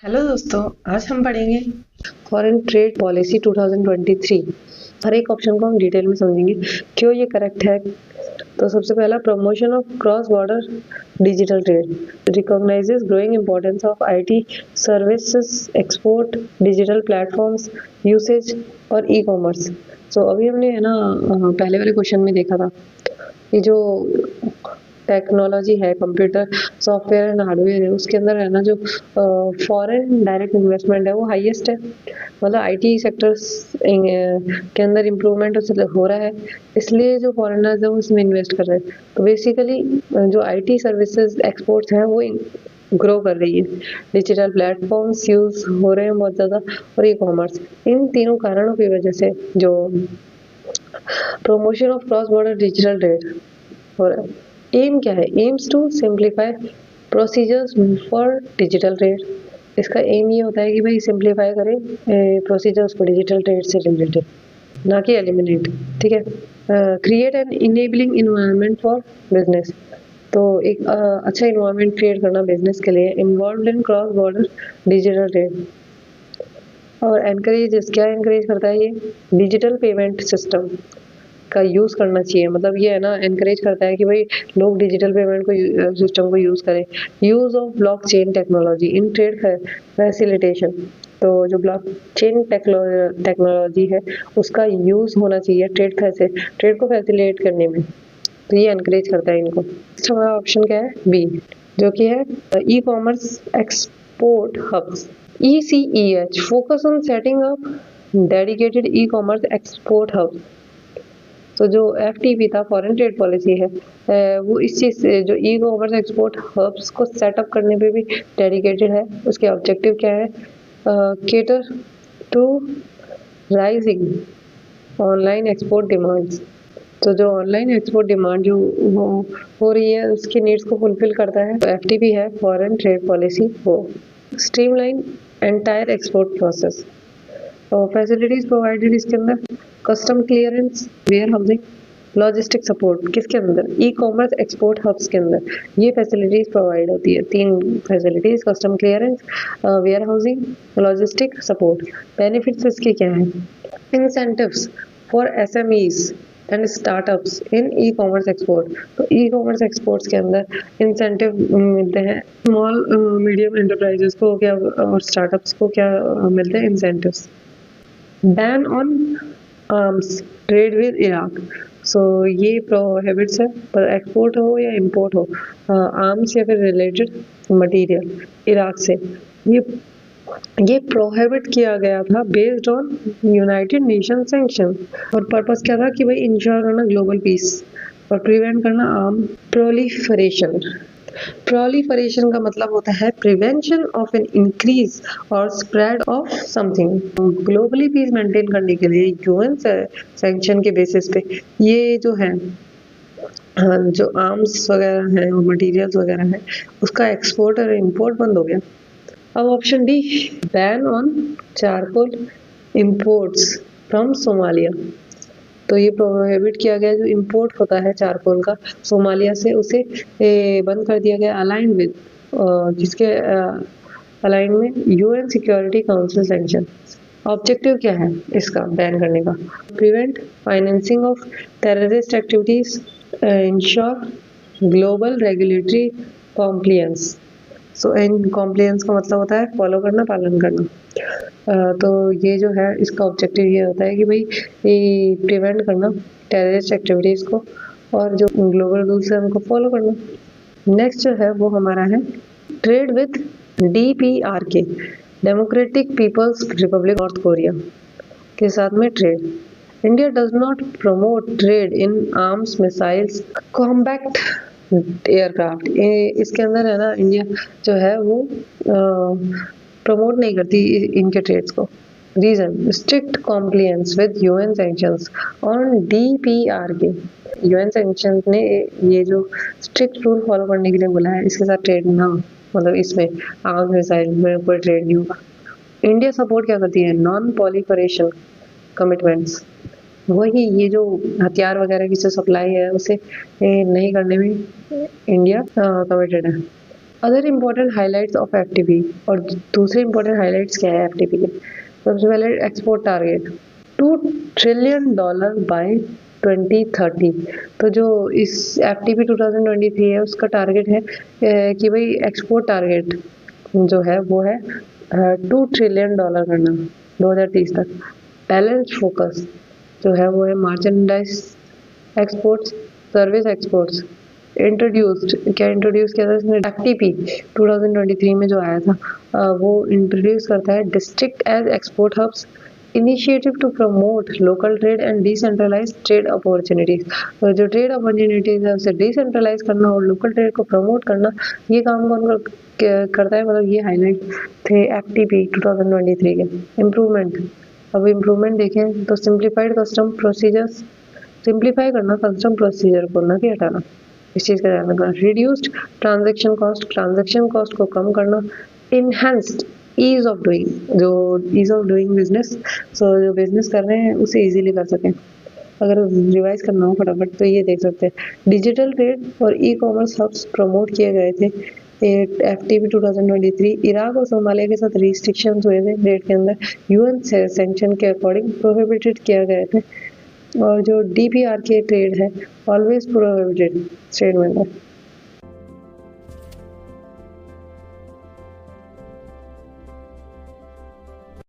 Hello दोस्तों, आज हम पढ़ेंगे फॉरेन ट्रेड पॉलिसी 2023। हर एक ऑप्शन को हम डिटेल में समझेंगे क्यों ये करेक्ट है। तो सबसे पहला, promotion of cross border digital trade recognises growing importance of IT services, export, digital platforms usage और ई कॉमर्स। सो अभी हमने है ना पहले वाले क्वेश्चन में देखा था, ये जो टेक्नोलॉजी है, कंप्यूटर सॉफ्टवेयर एंड हार्डवेयर है, उसके अंदर है ना जो फॉरेन डायरेक्ट इन्वेस्टमेंट है वो हाईएस्ट है। मतलब आईटी सेक्टर्स के अंदर इम्प्रूवमेंट हो रहा है, इसलिए जो फॉरेनर्स है वो इसमें इन्वेस्ट कर रहे हैं। तो बेसिकली जो आईटी सर्विसेज एक्सपोर्ट्स हैं वो ग्रो कर रही है, डिजिटल प्लेटफॉर्म्स यूज हो रहे हैं बहुत ज़्यादा, और ई कॉमर्स। इन तीनों कारणों की वजह से जो promotion of cross border digital trade हो रहा है। एम क्या है? Aims to simplify procedures for digital trade. इसका एम ये होता है कि भाई सिंप्लीफाई करें प्रोसीजर्स को डिजिटल ट्रेड से रिलेटेड, ना कि एलिमिनेट। ठीक है। Create an enabling environment for business. तो एक अच्छा इन्वायरमेंट क्रिएट करना बिजनेस के लिए, involve in cross border digital trade. और एनकरेज, क्या एनकरेज करता है ये? डिजिटल पेमेंट सिस्टम का यूज़ करना चाहिए। मतलब ये है ना, एनकरेज करता है कि भाई लोग डिजिटल पेमेंट को सिस्टम को यूज़ करें। Use of blockchain technology in trade facilitation. तो जो ब्लॉकचेन टेक्नोलॉजी है उसका यूज़ होना चाहिए ट्रेड को फैसिलिटेट करने में। तो ये एनकरेज करता है इनको। नेक्स्ट हमारा ऑप्शन क्या है? बी, जो कि है e commerce export hubs. ECEH focus on setting up dedicated e commerce export hub. तो जो FTP था, फॉरेन ट्रेड पॉलिसी है, वो इस चीज़ से जो ई कॉमर्स एक्सपोर्ट हब्स को सेटअप करने पे भी डेडिकेटेड है। उसके ऑब्जेक्टिव क्या है? Cater to rising online export demands. तो जो ऑनलाइन एक्सपोर्ट डिमांड जो हो रही है उसकी नीड्स को फुलफिल करता है। तो FTP है फॉरेन ट्रेड पॉलिसी, वो स्ट्रीमलाइन एंटायर एक्सपोर्ट प्रोसेस। और फैसिलिटीज प्रोवाइडेड इसके अंदर, custom clearance, warehousing, logistic support. किसके अंदर? ई कॉमर्स एक्सपोर्ट हब्स के अंदर ये फैसिलिटीज प्रोवाइड होती है। 3 facilities, custom clearance, warehousing, logistic support. Benefits इसके क्या हैं? Incentives for SMEs and startups in e commerce export. तो ई कॉमर्स एक्सपोर्ट्स के अंदर इंसेंटिव मिलते हैं स्मॉल मीडियम एंटरप्राइजेस को क्या, और स्टार्टअप्स को क्या मिलते हैं? Incentives. Ban on arms trade with Iraq. So ये प्रोहिबिट्स है, पर एक्सपोर्ट हो या इंपोर्ट हो, आर्म्स या फिर रिलेटेड मटेरियल इराक से, ये प्रोहिबिट किया गया था based on United nation sanction. और पर्पस क्या था कि भाई इंश्योर करना ग्लोबल पीस और प्रिवेंट करना आर्म प्रोलिफरेशन। प्रोलिफरेशन का मतलब होता है प्रिवेंशन ऑफ एन इंक्रीज और spread of something. Globally peace maintain करने के लिए UN सैंक्शन के बेसिस पे ये जो है, हाँ, जो आर्म्स वगैरह हैं और मटेरियल्स वगैरह हैं उसका एक्सपोर्ट और इंपोर्ट बंद हो गया। अब option D, ban on charcoal imports from Somalia. तो ये प्रोहिबिट किया गया जो इंपोर्ट होता है चारकोल का सोमालिया से, उसे बंद कर दिया गया। अलाइन विद जिसके अलाइन में UN security council sanction. Objective क्या है इसका बैन करने का? Prevent financing of terrorist activities, ensure global regulatory compliance. So in compliance का मतलब होता है फॉलो करना, पालन करना। तो ये जो है इसका ऑब्जेक्टिव ये होता है कि भाई ये प्रिवेंट करना टेररिस्ट एक्टिविटीज़ को, और जो ग्लोबल रूल्स है उनको फॉलो करना। नेक्स्ट जो है वो हमारा है trade with DPRK, Democratic People's Republic North Korea के साथ में trade. India does not promote trade in arms, missiles, combat aircraft. इसके अंदर है ना, इंडिया जो है वो प्रमोट नहीं करती इनके ट्रेड्स को। Reason, strict compliance with UN sanctions on DPRK। UN sanctions ने ये जो स्ट्रिक्ट रूल फॉलो करने के लिए बोला है, इसके साथ ट्रेड ना, मतलब इसमें आर्म्स मिसाइल में कोई ट्रेड नहीं होगा। इंडिया सपोर्ट क्या करती है? Non proliferation commitments. वही ये जो हथियार वगैरह की जो सप्लाई है उसे नहीं करने में इंडिया कमिटेड है। Other important highlights of FTP, और दूसरे इम्पोर्टेंट हाइलाइट्स क्या है एफटीपी के? सबसे पहले एक्सपोर्ट टारगेट $2 ट्रिलियन बाय 2030। तो जो इस एफटीपी 2023 है उसका टारगेट है कि भाई एक्सपोर्ट टारगेट जो है वो है $2 ट्रिलियन करना 2030 तक। बैलेंस फोकस जो है वो है merchandise exports, service exports. Introduced, क्या इंट्रोड्यूस किया था इसने? एफटीपी 2023 में जो आया था वो इंट्रोड्यूस करता है district as export hubs, initiative to promote local trade and decentralize trade opportunities. तो जो ट्रेड अपॉर्चुनिटीज है उसे डिसेंट्रलाइज करना और लोकल ट्रेड को प्रमोट करना, ये काम कौन करता है? मतलब ये हाईलाइट थे एफटीपी 2023 के। इम्प्रूवमेंट, अब इम्प्रूवमेंट देखें तो सिंप्लीफाइड कस्टम प्रोसीजर्स, सिंप्लीफाई करना कस्टम प्रोसीजर को, ना कि हटाना, इस चीज़ का ध्यान रखना। Reduced transaction cost, transaction cost को कम करना। इनहेंस्ड ईज ऑफ डूइंग, जो ईज ऑफ डूइंग बिजनेस, सो जो बिजनेस कर रहे हैं उसे इजीली कर सकें। अगर रिवाइज करना हो फटाफट तो ये देख सकते हैं। डिजिटल ट्रेड और ई कॉमर्स हब्स प्रमोट किए गए थे एफटीपी 2023। इराक और सोमालिया के साथ रिस्ट्रिक्शंस हुए थे ट्रेड के अंदर, यूएन सैंक्शन के अकॉर्डिंग प्रोहिबिटेड किया गए थे। और जो डीपीआर के ट्रेड है ऑलवेज प्रोहिबिटेड ट्रेड में अंदर।